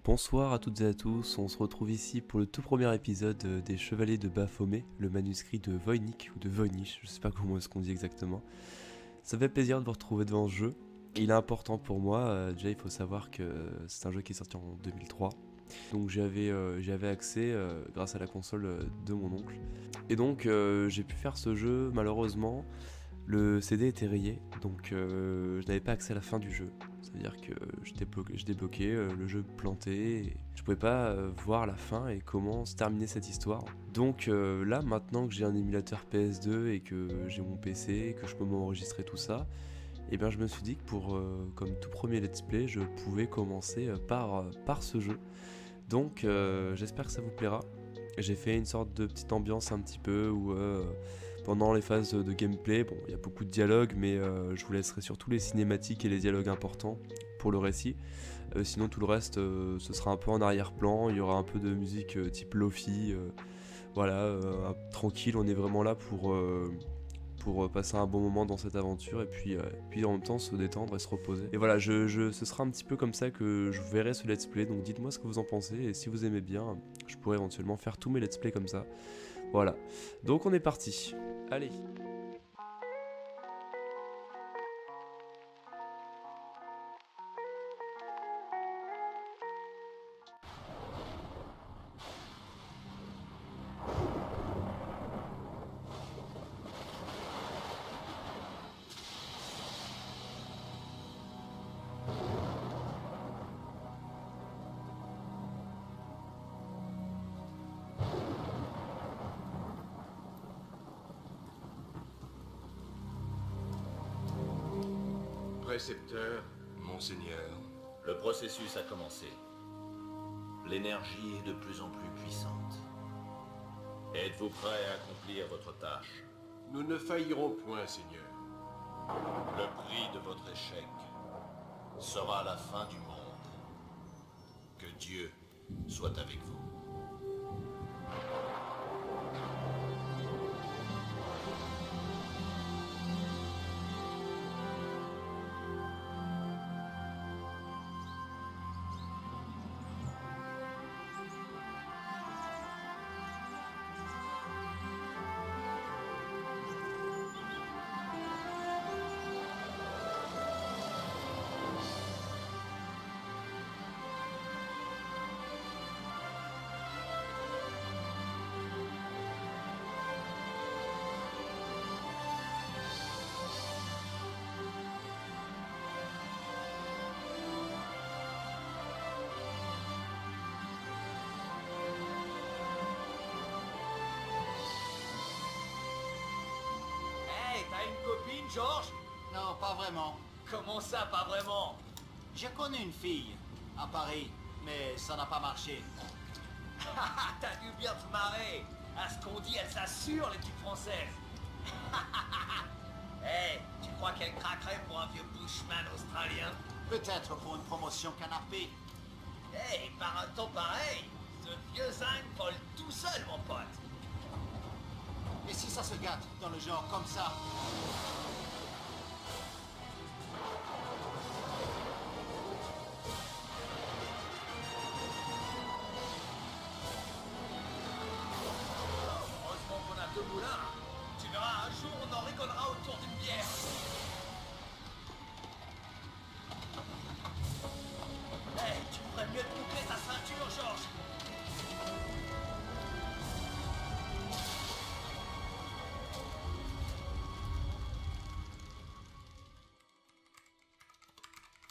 Bonsoir à toutes et à tous, on se retrouve ici pour le tout premier épisode des Chevaliers de Baphomet, le manuscrit de Voynich ou de Voynich, je sais pas comment est-ce qu'on dit exactement. Ça fait plaisir de vous retrouver devant ce jeu. Il est important pour moi, déjà il faut savoir que c'est un jeu qui est sorti en 2003. Donc j'avais accès grâce à la console de mon oncle. Et donc j'ai pu faire ce jeu, malheureusement, le CD était rayé, donc je n'avais pas accès à la fin du jeu. C'est-à-dire que je débloquais le jeu planté, et je pouvais pas voir la fin et comment se terminait cette histoire. Donc là, maintenant que j'ai un émulateur PS2 et que j'ai mon PC, que je peux m'enregistrer tout ça, et bien je me suis dit que comme tout premier let's play, je pouvais commencer par ce jeu. Donc j'espère que ça vous plaira. J'ai fait une sorte de petite ambiance un petit peu où pendant les phases de gameplay, bon, il y a beaucoup de dialogues, mais je vous laisserai surtout les cinématiques et les dialogues importants pour le récit. Sinon tout le reste, ce sera un peu en arrière-plan, il y aura un peu de musique type Lofi, voilà, tranquille, on est vraiment là pour passer un bon moment dans cette aventure et puis en même temps se détendre et se reposer. Et voilà, ce sera un petit peu comme ça que je verrai ce let's play, donc dites-moi ce que vous en pensez et si vous aimez bien, je pourrais éventuellement faire tous mes let's play comme ça. Voilà, donc on est parti. Allez. Précepteur, Monseigneur, Le processus a commencé. L'énergie est de plus en plus puissante. Êtes-vous prêt à accomplir votre tâche? nous ne faillirons point, Seigneur. Le prix de votre échec sera la fin du monde. Que Dieu soit avec vous. Hey, t'as une copine, Georges? Non, pas vraiment. Comment ça, pas vraiment? J'ai connu une fille à Paris, mais ça n'a pas marché. Haha, t'as dû bien te marrer. À ce qu'on dit, elle s'assure, les petites françaises. Hey, tu crois qu'elle craquerait pour un vieux bushman australien? Peut-être pour une promotion canapé. Hey, par un temps pareil, ce vieux zinc vole tout seul, mon pote. Et si ça se gâte dans le genre comme ça? Heureusement qu'on a deux moulins. Tu verras, un jour, on en rigolera autour d'une bière. Hey, tu ferais mieux de boucler ta ceinture, Georges.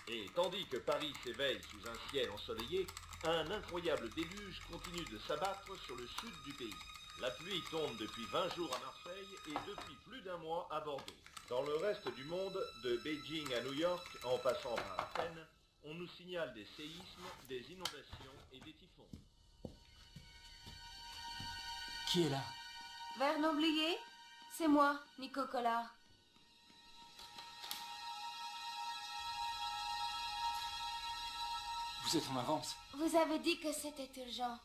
Et tandis que Paris s'éveille sous un ciel ensoleillé, un incroyable déluge continue de s'abattre sur le sud du pays. La pluie tombe depuis 20 jours à Marseille et depuis plus d'un mois à Bordeaux. Dans le reste du monde, de Beijing à New York, en passant par Athènes, on nous signale des séismes, des inondations et des typhons. Qui est là? Vernon Blier? C'est moi, Nico Collard. Vous êtes en avance. Vous avez dit que c'était urgent.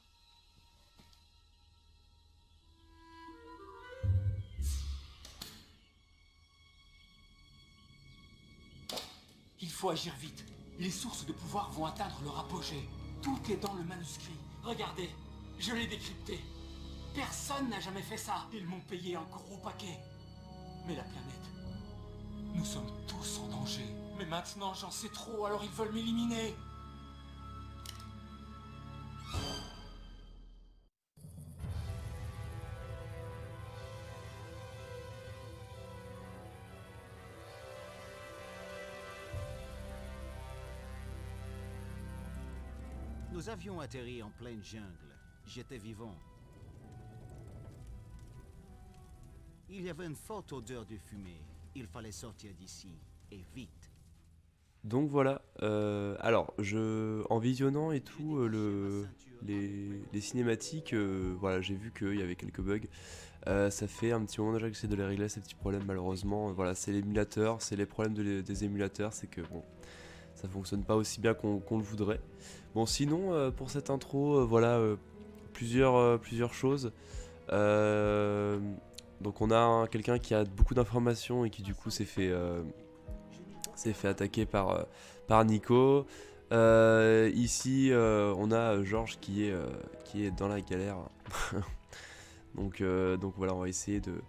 Il faut agir vite. Les sources de pouvoir vont atteindre leur apogée. Tout est dans le manuscrit. Regardez, je l'ai décrypté. Personne n'a jamais fait ça. Ils m'ont payé un gros paquet. Mais la planète, nous sommes tous en danger. Mais maintenant j'en sais trop, alors ils veulent m'éliminer. Nous avions atterri en pleine jungle. J'étais vivant. Il y avait une forte odeur de fumée. Il fallait sortir d'ici, et vite. Donc voilà, alors en visionnant et tout les cinématiques, voilà, j'ai vu qu'il y avait quelques bugs. Ça fait un petit moment déjà que j'essaie de les régler ces petits problèmes malheureusement. Voilà, c'est l'émulateur, c'est les problèmes des émulateurs, c'est que bon, ça fonctionne pas aussi bien qu'on le voudrait. Bon sinon pour cette intro, voilà, plusieurs choses. Donc on a quelqu'un qui a beaucoup d'informations et qui du coup s'est fait attaquer par Nico. Ici on a Georges qui est dans la galère. donc voilà, on va essayer de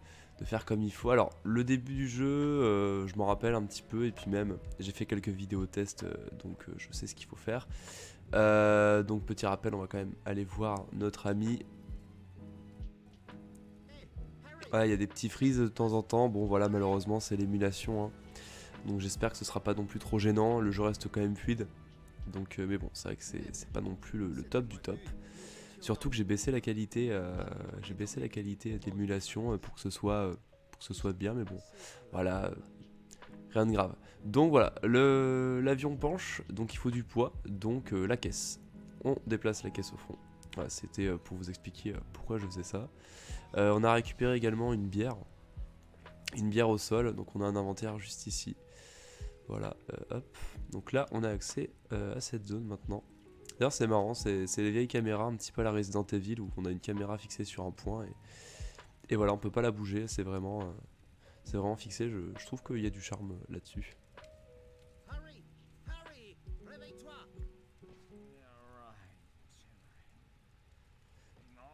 faire comme il faut. Alors le début du jeu, je m'en rappelle un petit peu, et puis même j'ai fait quelques vidéos tests, donc je sais ce qu'il faut faire. Donc petit rappel, on va quand même aller voir notre ami. Ouais, il y a des petits freezes de temps en temps, bon voilà, malheureusement c'est l'émulation, hein. Donc j'espère que ce sera pas non plus trop gênant, le jeu reste quand même fluide. Donc mais bon, c'est vrai que c'est pas non plus le top du top. Surtout que j'ai baissé la qualité d'émulation pour que ce soit bien, mais bon, voilà, rien de grave. Donc voilà, l'avion penche, donc il faut du poids, donc la caisse. On déplace la caisse au fond. Voilà, c'était pour vous expliquer pourquoi je faisais ça. On a récupéré également une bière au sol, donc on a un inventaire juste ici. Voilà, hop. Donc là, on a accès à cette zone maintenant. D'ailleurs, c'est marrant, c'est les vieilles caméras, un petit peu à la Resident Evil, où on a une caméra fixée sur un point, et voilà, on peut pas la bouger, c'est vraiment fixé. Je trouve qu'il y a du charme là-dessus.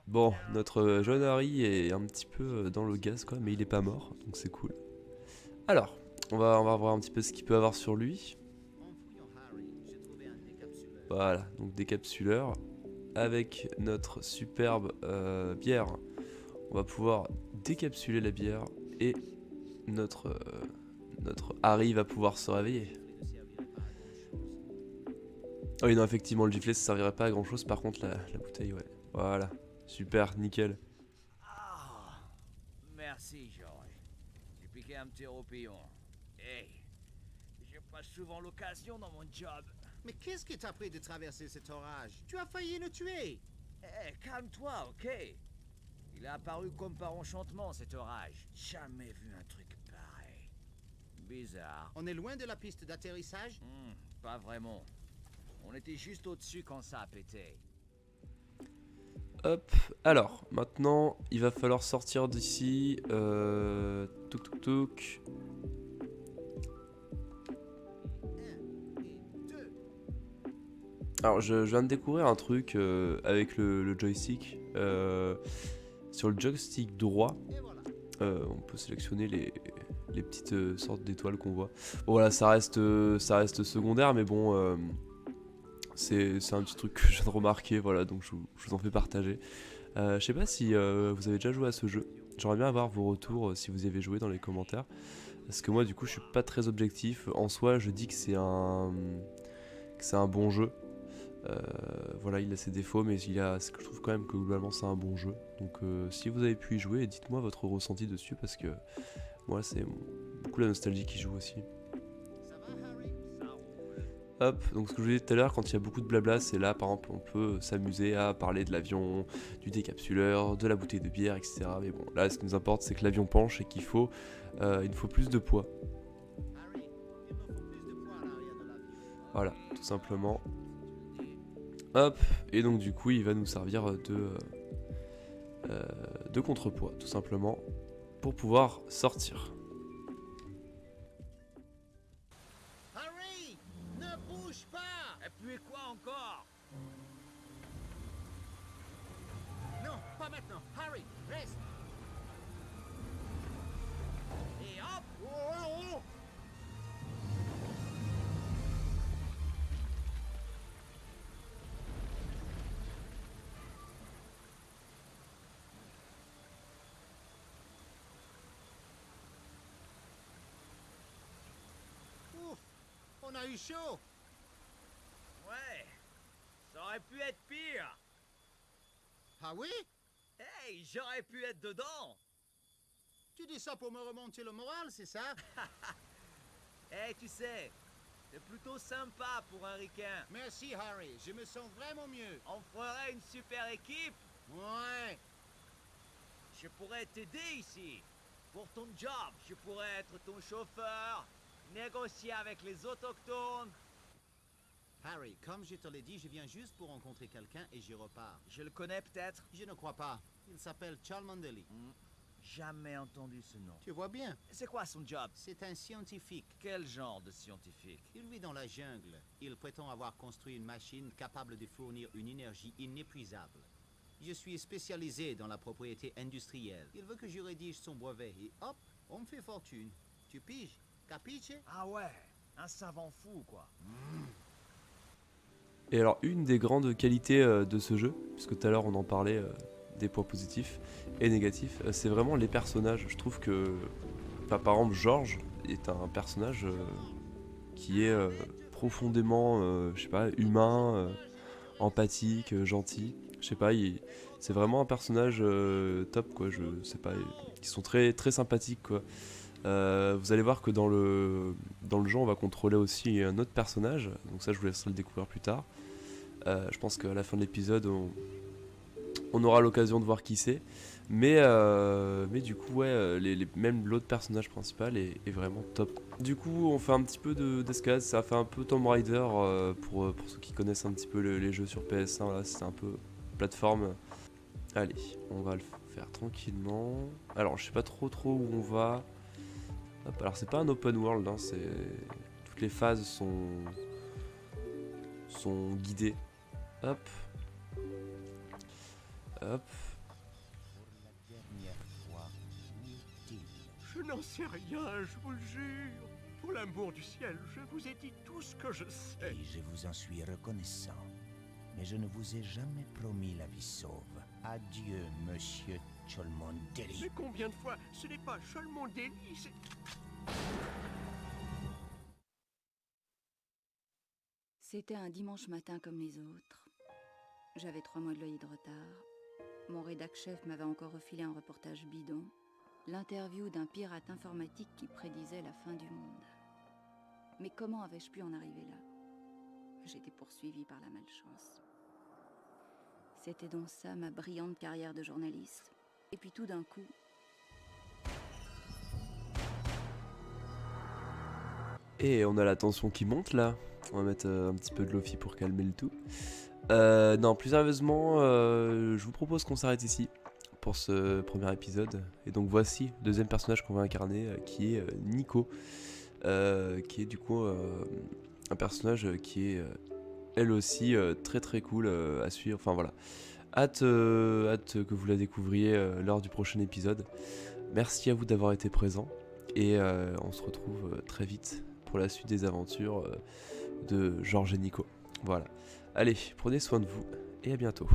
Bon, notre jeune Harry est un petit peu dans le gaz quoi, mais il est pas mort, donc c'est cool. Alors, on va voir un petit peu ce qu'il peut avoir sur lui. Voilà, donc décapsuleur. Avec notre superbe bière, on va pouvoir décapsuler la bière et notre Harry va pouvoir se réveiller. Oh oui, non, effectivement, le giflet ça servirait pas à grand chose, par contre la bouteille, ouais. Voilà. Super, nickel. Ah, merci, Georges. J'ai piqué un petit roupillon. Hey, j'ai pas souvent l'occasion dans mon job. Mais qu'est-ce qui t'a pris de traverser cet orage? Tu as failli nous tuer. Eh, calme-toi, ok? Il est apparu comme par enchantement, cet orage. Jamais vu un truc pareil. Bizarre. On est loin de la piste d'atterrissage? Pas vraiment. On était juste au-dessus quand ça a pété. Hop, alors, maintenant, il va falloir sortir d'ici. Touk. Alors, je viens de découvrir un truc avec le joystick. Sur le joystick droit, on peut sélectionner les petites sortes d'étoiles qu'on voit. Bon, voilà, ça reste secondaire, mais bon... c'est un petit truc que je viens de remarquer, voilà, donc je vous en fais partager. Je sais pas si vous avez déjà joué à ce jeu. J'aimerais bien avoir vos retours si vous y avez joué dans les commentaires. Parce que moi, du coup, je suis pas très objectif. En soi, je dis que c'est un bon jeu. Voilà, il a ses défauts, mais je trouve quand même que globalement c'est un bon jeu. Donc si vous avez pu y jouer, dites-moi votre ressenti dessus, parce que moi, c'est beaucoup la nostalgie qui joue aussi. Hop, donc ce que je vous disais tout à l'heure, quand il y a beaucoup de blabla, c'est là par exemple on peut s'amuser à parler de l'avion, du décapsuleur, de la bouteille de bière, etc. Mais bon, là ce qui nous importe c'est que l'avion penche et qu'il faut, il faut plus de poids. Voilà, tout simplement. Hop, et donc du coup il va nous servir de contrepoids, tout simplement, pour pouvoir sortir. Harry, ne bouge bouge pas! Et puis quoi encore? Non, pas maintenant. Harry, reste! Et hop! Oh! Ouf! On a eu chaud! Ouais, ça aurait pu être pire. Ah oui? Hey, j'aurais pu être dedans. Tu dis ça pour me remonter le moral, c'est ça? Hey, tu sais, c'est plutôt sympa pour un ricain. Merci, Harry. Je me sens vraiment mieux. On ferait une super équipe. Ouais. Je pourrais t'aider ici. Pour ton job, je pourrais être ton chauffeur, négocier avec les autochtones. Harry, comme je te l'ai dit, je viens juste pour rencontrer quelqu'un et je repars. Je le connais peut-être. Je ne crois pas. Il s'appelle Cholmondeley. Jamais entendu ce nom. Tu vois bien. C'est quoi son job? C'est un scientifique. Quel genre de scientifique? Il vit dans la jungle. Il prétend avoir construit une machine capable de fournir une énergie inépuisable. Je suis spécialisé dans la propriété industrielle. Il veut que je rédige son brevet et hop, on me fait fortune. Tu piges? Capiche? Ah ouais, un savant fou quoi. Et alors, une des grandes qualités de ce jeu, puisque tout à l'heure on en parlait des points positifs et négatifs, c'est vraiment les personnages. Je trouve que, enfin, par exemple, George est un personnage qui est profondément, je sais pas, humain, empathique, gentil. Je sais pas, c'est vraiment un personnage top, quoi. Je sais pas, ils sont très, très sympathiques, quoi. Vous allez voir que dans le jeu on va contrôler aussi un autre personnage, donc ça je vous laisserai le découvrir plus tard. Je pense qu'à la fin de l'épisode on aura l'occasion de voir qui c'est, mais du coup ouais, même l'autre personnage principal est vraiment top. Du coup on fait un petit peu d'escalade, ça fait un peu Tomb Raider pour ceux qui connaissent un petit peu les jeux sur PS1, là c'est un peu plateforme. Allez, on va le faire tranquillement. Alors je sais pas trop où on va. Hop, alors c'est pas un open world, hein, toutes les phases sont guidées. Hop. Hop. Je n'en sais rien, je vous le jure. Pour l'amour du ciel, je vous ai dit tout ce que je sais. Et je vous en suis reconnaissant. Mais je ne vous ai jamais promis la vie sauve. Adieu, monsieur Cholmondeley. Mais combien de fois? Ce n'est pas Cholmondeley, c'est... C'était un dimanche matin comme les autres. J'avais 3 mois de l'œil de retard. Mon rédac-chef m'avait encore refilé un reportage bidon. L'interview d'un pirate informatique qui prédisait la fin du monde. Mais comment avais-je pu en arriver là? J'étais poursuivie par la malchance. C'était donc ça ma brillante carrière de journaliste. Et puis tout d'un coup... Et on a la tension qui monte là. On va mettre un petit peu de Lofi pour calmer le tout. Non, plus sérieusement, je vous propose qu'on s'arrête ici pour ce premier épisode. Et donc voici le deuxième personnage qu'on va incarner, qui est Nico. Qui est du coup un personnage qui est elle aussi très très cool à suivre. Enfin voilà. Hâte que vous la découvriez lors du prochain épisode. Merci à vous d'avoir été présents. Et on se retrouve très vite pour la suite des aventures de George et Nico. Voilà. Allez, prenez soin de vous et à bientôt.